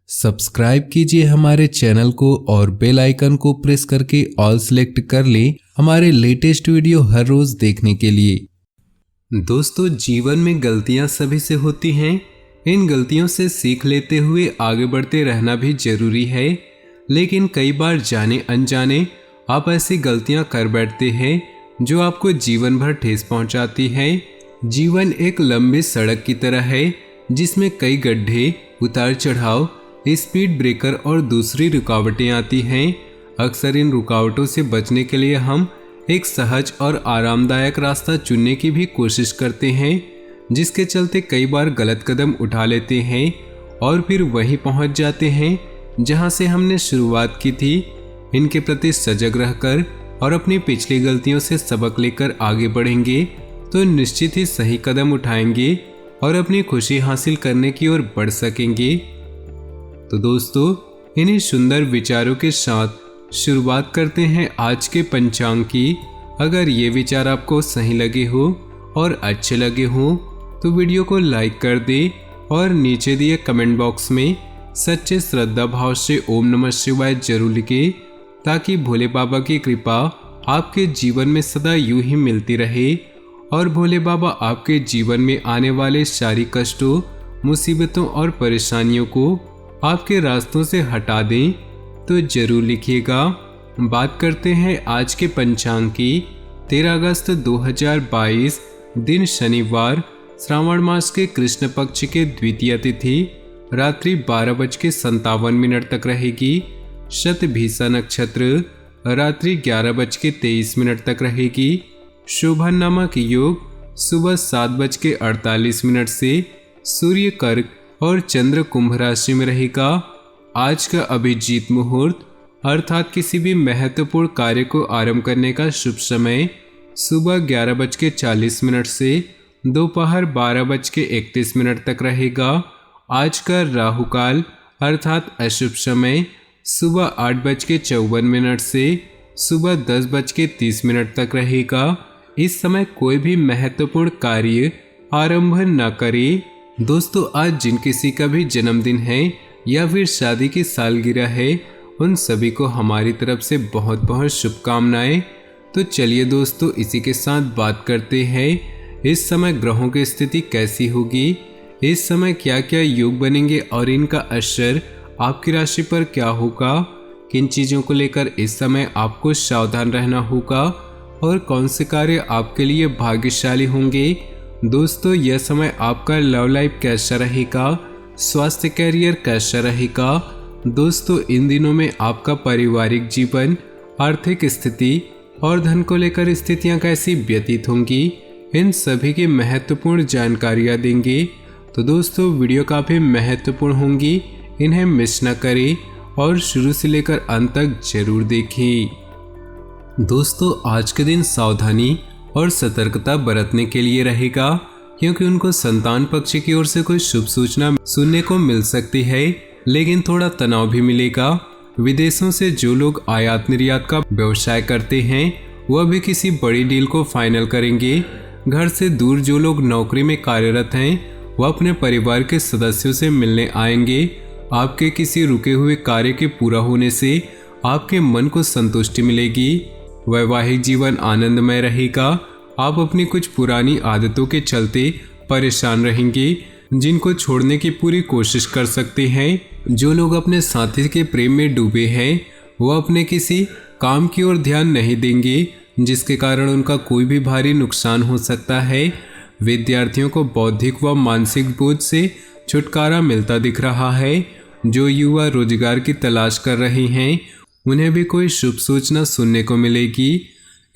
Subscribe कीजिए हमारे channel को और बेल आइकन को प्रेस करके ऑल सेलेक्ट कर लें हमारे लेटेस्ट वीडियो हर रोज देखने के लिए। दोस्तों, जीवन में गलतियां सभी से होती हैं। इन गलतियों से सीख लेते हुए आगे बढ़ते रहना भी जरूरी है। लेकिन कई बार जाने अनजाने आप ऐसी गलतियां कर बैठते हैं जो आपको जीवन भर ठेस पहुंचाती है। जीवन एक लंबी सड़क की तरह है जिसमें कई गड्ढे, उतार चढ़ाव, स्पीड ब्रेकर और दूसरी रुकावटें आती हैं। अक्सर इन रुकावटों से बचने के लिए हम एक सहज और आरामदायक रास्ता चुनने की भी कोशिश करते हैं, जिसके चलते कई बार गलत कदम उठा लेते हैं और फिर वहीं पहुंच जाते हैं जहां से हमने शुरुआत की थी। इनके प्रति सजग रहकर और अपनी पिछली गलतियों से सबक लेकर आगे बढ़ेंगे तो निश्चित ही सही कदम उठाएंगे और अपनी खुशी हासिल करने की ओर बढ़ सकेंगे। तो दोस्तों, इन्हीं सुंदर विचारों के साथ शुरुआत करते हैं आज के पंचांग की। अगर ये विचार आपको सही लगे हो और अच्छे लगे हो तो वीडियो को लाइक कर दे और नीचे दिए कमेंट बॉक्स में सच्चे श्रद्धा भाव से ओम नमः शिवाय जरूर लिखे, ताकि भोले बाबा की कृपा आपके जीवन में सदा यूं ही मिलती रहे और भोले बाबा आपके जीवन में आने वाले सारी कष्टों, मुसीबतों और परेशानियों को आपके रास्तों से हटा दें। तो जरूर लिखिएगा। बात करते हैं आज के पंचांग की। 13 अगस्त 2022 दिन शनिवार, श्रावण मास के कृष्ण पक्ष के द्वितीय तिथि रात्रि 12:57 तक रहेगी। शतभिषा नक्षत्र रात्रि 11:23 तक रहेगी। शोभा नामक योग सुबह 7:48 से सूर्य कर्क और चंद्र कुंभ राशि में रहेगा। आज का अभिजीत मुहूर्त अर्थात किसी भी महत्वपूर्ण कार्य को आरंभ करने का शुभ समय सुबह 11:40 से दोपहर 12:31 तक रहेगा। आज का राहु काल अर्थात अशुभ समय सुबह 8:54 से सुबह 10:30 तक रहेगा। इस समय कोई भी महत्वपूर्ण कार्य आरंभ न करें। दोस्तों, आज जिन किसी का भी जन्मदिन है या फिर शादी की सालगिरह है, उन सभी को हमारी तरफ से बहुत बहुत शुभकामनाएं। तो चलिए दोस्तों, इसी के साथ बात करते हैं इस समय ग्रहों की स्थिति कैसी होगी, इस समय क्या क्या योग बनेंगे और इनका असर आपकी राशि पर क्या होगा, किन चीज़ों को लेकर इस समय आपको सावधान रहना होगा और कौन से कार्य आपके लिए भाग्यशाली होंगे। दोस्तों, यह समय आपका लव लाइफ कैसा रहेगा, स्वास्थ्य कैरियर कैसा रहेगा। दोस्तों, इन दिनों में आपका पारिवारिक जीवन, आर्थिक स्थिति और धन को लेकर स्थितियां कैसी व्यतीत होंगी, इन सभी की महत्वपूर्ण जानकारियां देंगे। तो दोस्तों, वीडियो काफ़ी महत्वपूर्ण होंगी, इन्हें मिस न करें और शुरू से लेकर अंत तक जरूर देखें। दोस्तों, आज के दिन सावधानी और सतर्कता बरतने के लिए रहेगा, क्योंकि उनको संतान पक्ष की ओर से कोई शुभ सूचना सुनने को मिल सकती है, लेकिन थोड़ा तनाव भी मिलेगा। विदेशों से जो लोग आयात निर्यात का व्यवसाय करते हैं वह भी किसी बड़ी डील को फाइनल करेंगे। घर से दूर जो लोग नौकरी में कार्यरत हैं वह अपने परिवार के सदस्यों से मिलने आएंगे। आपके किसी रुके हुए कार्य के पूरा होने से आपके मन को संतुष्टि मिलेगी। वैवाहिक जीवन आनंदमय रहेगा। आप अपनी कुछ पुरानी आदतों के चलते परेशान रहेंगे, जिनको छोड़ने की पूरी कोशिश कर सकते हैं। जो लोग अपने साथी के प्रेम में डूबे हैं वह अपने किसी काम की ओर ध्यान नहीं देंगे, जिसके कारण उनका कोई भी भारी नुकसान हो सकता है। विद्यार्थियों को बौद्धिक व मानसिक बोझ से छुटकारा मिलता दिख रहा है। जो युवा रोजगार की तलाश कर रहे हैं उन्हें भी कोई शुभ सूचना सुनने को मिलेगी।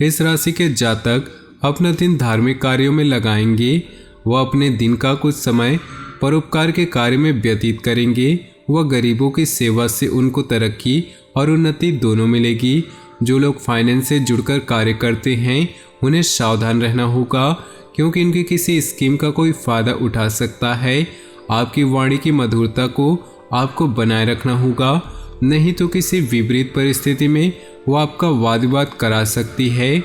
इस राशि के जातक अपना दिन धार्मिक कार्यों में लगाएंगे। वह अपने दिन का कुछ समय परोपकार के कार्य में व्यतीत करेंगे। वह गरीबों की सेवा से उनको तरक्की और उन्नति दोनों मिलेगी। जो लोग फाइनेंस से जुड़कर कार्य करते हैं उन्हें सावधान रहना होगा, क्योंकि इनकी किसी स्कीम का कोई फायदा उठा सकता है। आपकी वाणी की मधुरता को आपको बनाए रखना होगा, नहीं तो किसी विपरीत परिस्थिति में वो आपका वाद विवाद करा सकती है।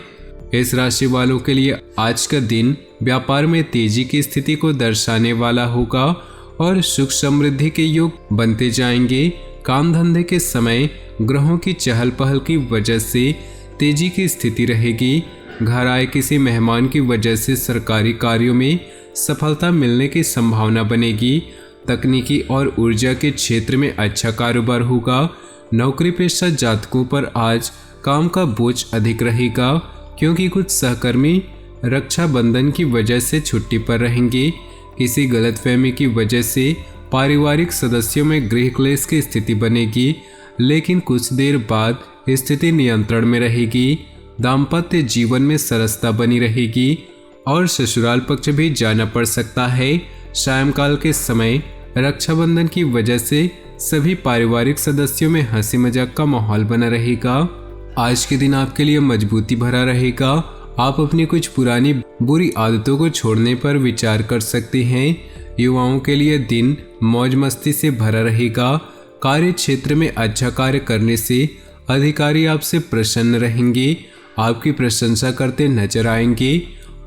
इस राशि वालों के लिए आज का दिन व्यापार में तेजी की स्थिति को दर्शाने वाला होगा और सुख समृद्धि के योग बनते जाएंगे। काम धंधे के समय ग्रहों की चहल पहल की वजह से तेजी की स्थिति रहेगी। घर आए किसी मेहमान की वजह से सरकारी कार्यों में सफलता मिलने की संभावना बनेगी। तकनीकी और ऊर्जा के क्षेत्र में अच्छा कारोबार होगा। नौकरी पेशा जातकों पर आज काम का बोझ अधिक रहेगा, क्योंकि कुछ सहकर्मी रक्षाबंधन की वजह से छुट्टी पर रहेंगे। किसी गलतफहमी की वजह से पारिवारिक सदस्यों में गृह क्लेश की स्थिति बनेगी, लेकिन कुछ देर बाद स्थिति नियंत्रण में रहेगी। दाम्पत्य जीवन में सरसता बनी रहेगी और ससुराल पक्ष भी जाना पड़ सकता है। सायंकाल के समय रक्षाबंधन की वजह से सभी पारिवारिक सदस्यों में हंसी मजाक का माहौल बना रहेगा। आज के दिन आपके लिए मजबूती भरा रहेगा। आप अपनी कुछ पुरानी बुरी आदतों को छोड़ने पर विचार कर सकते हैं। युवाओं के लिए दिन मौज मस्ती से भरा रहेगा। कार्य क्षेत्र में अच्छा कार्य करने से अधिकारी आपसे प्रसन्न रहेंगे, आपकी प्रशंसा करते नजर आएंगे।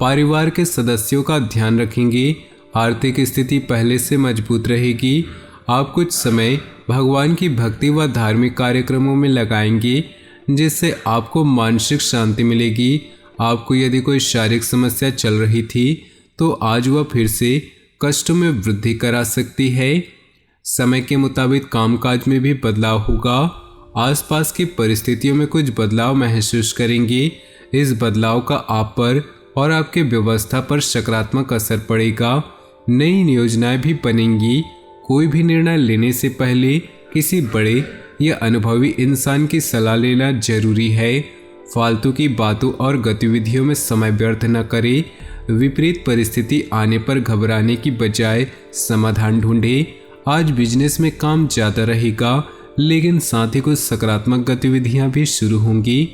परिवार के सदस्यों का ध्यान रखेंगे। आर्थिक स्थिति पहले से मजबूत रहेगी। आप कुछ समय भगवान की भक्ति व धार्मिक कार्यक्रमों में लगाएंगे, जिससे आपको मानसिक शांति मिलेगी। आपको यदि कोई शारीरिक समस्या चल रही थी तो आज वह फिर से कष्टों में वृद्धि करा सकती है। समय के मुताबिक कामकाज में भी बदलाव होगा। आसपास की परिस्थितियों में कुछ बदलाव महसूस करेंगे। इस बदलाव का आप पर और आपके व्यवस्था पर सकारात्मक असर पड़ेगा। नई योजनाएं भी बनेंगी। कोई भी निर्णय लेने से पहले किसी बड़े या अनुभवी इंसान की सलाह लेना जरूरी है। फालतू की बातों और गतिविधियों में समय व्यर्थ न करें। विपरीत परिस्थिति आने पर घबराने की बजाय समाधान ढूंढें। आज बिजनेस में काम ज़्यादा रहेगा, लेकिन साथ ही कुछ सकारात्मक गतिविधियां भी शुरू होंगी।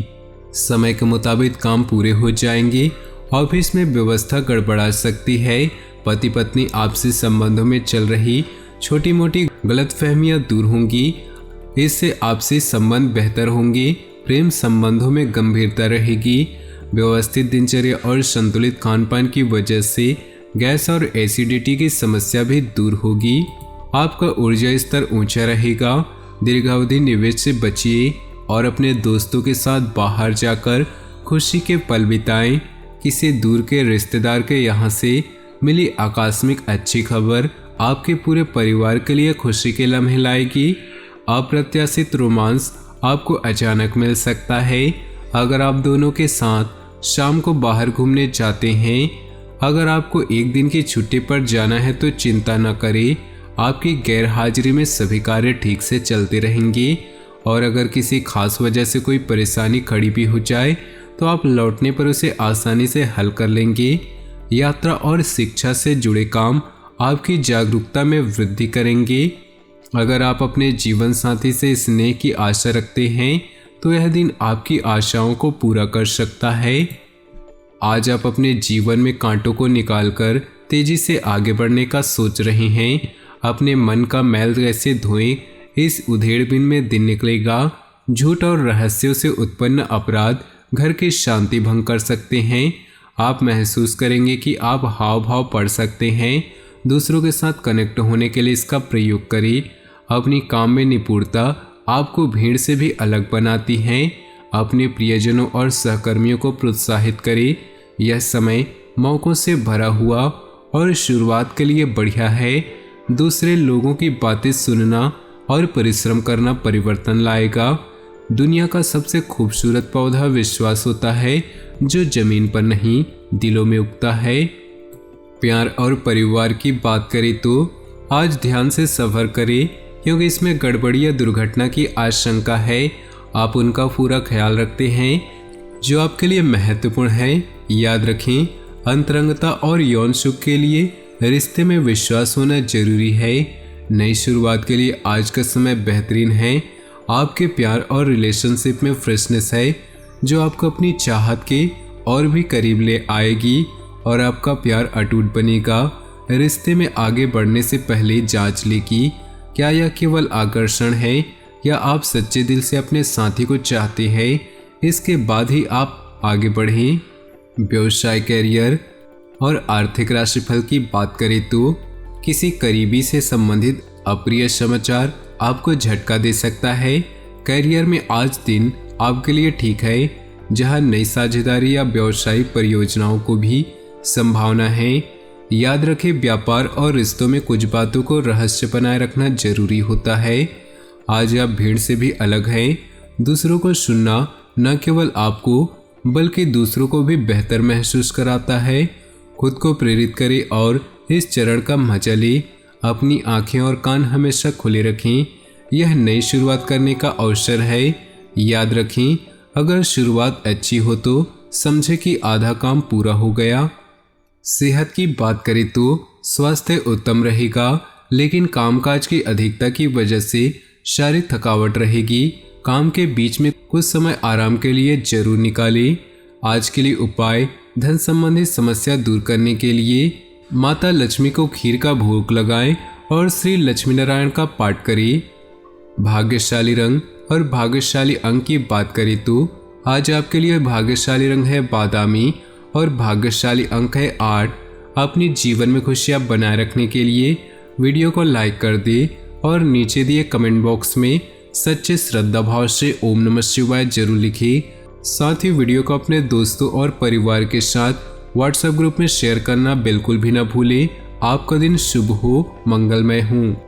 समय के मुताबिक काम पूरे हो जाएंगे। ऑफिस में व्यवस्था गड़बड़ा सकती है। पति पत्नी आपसी संबंधों में चल रही छोटी मोटी गलतफहमियां दूर होंगी। इससे आपसी संबंध बेहतर होंगे। प्रेम संबंधों में गंभीरता रहेगी। व्यवस्थित दिनचर्या और संतुलित खानपान की वजह से गैस और एसिडिटी की समस्या भी दूर होगी। आपका ऊर्जा स्तर ऊंचा रहेगा। दीर्घावधि निवेश से बचिए और अपने दोस्तों के साथ बाहर जाकर खुशी के पल बिताएं। किसी दूर के रिश्तेदार के यहाँ से मिली आकस्मिक अच्छी खबर आपके पूरे परिवार के लिए खुशी के लम्हे लाएगी। अप्रत्याशित रोमांस आपको अचानक मिल सकता है। अगर आप दोनों के साथ शाम को बाहर घूमने जाते हैं। अगर आपको एक दिन की छुट्टी पर जाना है तो चिंता न करें। आपकी गैर हाजिरी में सभी कार्य ठीक से चलते रहेंगे। और अगर किसी खास वजह से कोई परेशानी खड़ी भी हो जाए तो आप लौटने पर उसे आसानी से हल कर लेंगे। यात्रा और शिक्षा से जुड़े काम आपकी जागरूकता में वृद्धि करेंगे। अगर आप अपने जीवन साथी से स्नेह की आशा रखते हैं तो यह दिन आपकी आशाओं को पूरा कर सकता है। आज आप अपने जीवन में कांटों को निकालकर तेजी से आगे बढ़ने का सोच रहे हैं। अपने मन का मैल कैसे धोएं, इस उधेड़बुन में दिन निकलेगा। झूठ और रहस्यों से उत्पन्न अपराध घर की शांति भंग कर सकते हैं। आप महसूस करेंगे कि आप हाव भाव पढ़ सकते हैं। दूसरों के साथ कनेक्ट होने के लिए इसका प्रयोग करें। अपनी काम में निपुणता आपको भीड़ से भी अलग बनाती है। अपने प्रियजनों और सहकर्मियों को प्रोत्साहित करें। यह समय मौकों से भरा हुआ और शुरुआत के लिए बढ़िया है। दूसरे लोगों की बातें सुनना और परिश्रम करना परिवर्तन लाएगा। दुनिया का सबसे खूबसूरत पौधा विश्वास होता है, जो जमीन पर नहीं दिलों में उगता है। प्यार और परिवार की बात करें तो आज ध्यान से सफर करें, क्योंकि इसमें गड़बड़ी या दुर्घटना की आशंका है। आप उनका पूरा ख्याल रखते हैं जो आपके लिए महत्वपूर्ण है। याद रखें, अंतरंगता और यौन सुख के लिए रिश्ते में विश्वास होना जरूरी है। नई शुरुआत के लिए आज का समय बेहतरीन है। आपके प्यार और रिलेशनशिप में फ्रेशनेस है, जो आपको अपनी चाहत के और भी करीब ले आएगी और आपका प्यार अटूट बनेगा। रिश्ते में आगे बढ़ने से पहले जांच लें कि क्या यह केवल आकर्षण है या आप सच्चे दिल से अपने साथी को चाहते हैं। इसके बाद ही आप आगे बढ़ें। व्यवसाय, कैरियर और आर्थिक राशिफल की बात करें तो किसी करीबी से संबंधित अप्रिय समाचार आपको झटका दे सकता है। करियर में आज दिन आपके लिए ठीक है, जहां नई साझेदारी या व्यवसायिक परियोजनाओं को भी संभावना है। याद रखें, व्यापार और रिश्तों में कुछ बातों को रहस्य बनाए रखना जरूरी होता है। आज आप भीड़ से भी अलग हैं। दूसरों को सुनना न केवल आपको बल्कि दूसरों को भी बेहतर महसूस कराता है। खुद को प्रेरित करें और इस चरण का मजा लें। अपनी आंखें और कान हमेशा खुले रखें, यह नई शुरुआत करने का अवसर है। याद रखें, अगर शुरुआत अच्छी हो तो समझे कि आधा काम पूरा हो गया। सेहत की बात करें तो स्वास्थ्य उत्तम रहेगा, लेकिन कामकाज की अधिकता की वजह से शारीरिक थकावट रहेगी। काम के बीच में कुछ समय आराम के लिए जरूर निकालें। आज के लिए उपाय: धन संबंधी समस्या दूर करने के लिए माता लक्ष्मी को खीर का भोग लगाएं और श्री लक्ष्मी नारायण का पाठ करें। भाग्यशाली रंग और भाग्यशाली अंक की बात करें तो आज आपके लिए भाग्यशाली रंग है बादामी और भाग्यशाली अंक है 8। अपने जीवन में खुशियां बनाए रखने के लिए वीडियो को लाइक कर दें और नीचे दिए कमेंट बॉक्स में सच्चे श्रद्धा भाव से ओम नमः शिवाय जरूर लिखें। साथ ही वीडियो को अपने दोस्तों और परिवार के साथ व्हाट्सएप ग्रुप में शेयर करना बिल्कुल भी ना भूलें। आपका दिन शुभ हो, मंगलमय हो।